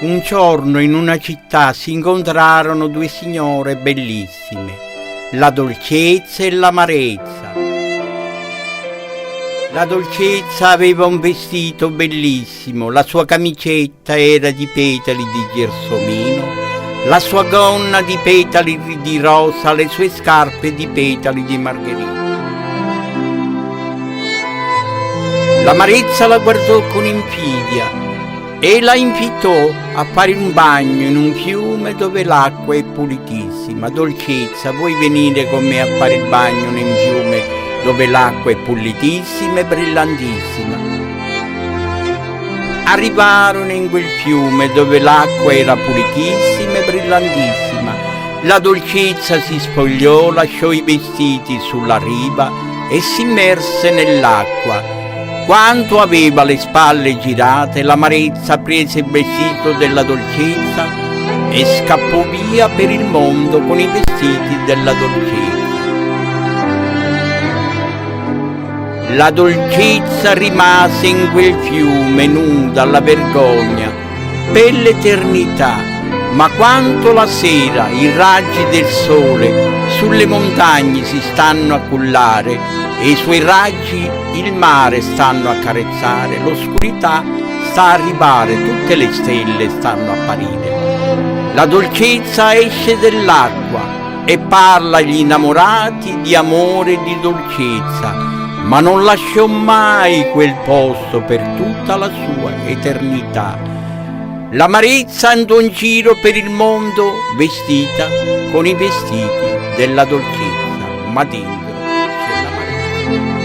Un giorno in una città si incontrarono due signore bellissime, la dolcezza e l'amarezza. La dolcezza aveva un vestito bellissimo, la sua camicetta era di petali di gelsomino, la sua gonna di petali di rosa, le sue scarpe di petali di margherita. L'amarezza la guardò con invidia e la invitò a fare un bagno in un fiume dove l'acqua è pulitissima. Dolcezza, vuoi venire con me a fare il bagno in un fiume dove l'acqua è pulitissima e brillantissima? Arrivarono in quel fiume dove l'acqua era pulitissima e brillantissima. La dolcezza si spogliò, lasciò i vestiti sulla riva e si immerse nell'acqua. Quando aveva le spalle girate, l'amarezza prese il vestito della dolcezza e scappò via per il mondo con i vestiti della dolcezza. La dolcezza rimase in quel fiume nuda alla vergogna per l'eternità, ma quando la sera i raggi del sole sulle montagne si stanno a cullare e i suoi raggi il mare stanno a carezzare, l'oscurità sta a arrivare, tutte le stelle stanno a apparire. La dolcezza esce dall'acqua e parla agli innamorati di amore e di dolcezza, ma non lasciò mai quel posto per tutta la sua eternità. L'amarezza andò in giro per il mondo vestita con i vestiti della dolcezza, ma dentro c'è l'amarezza.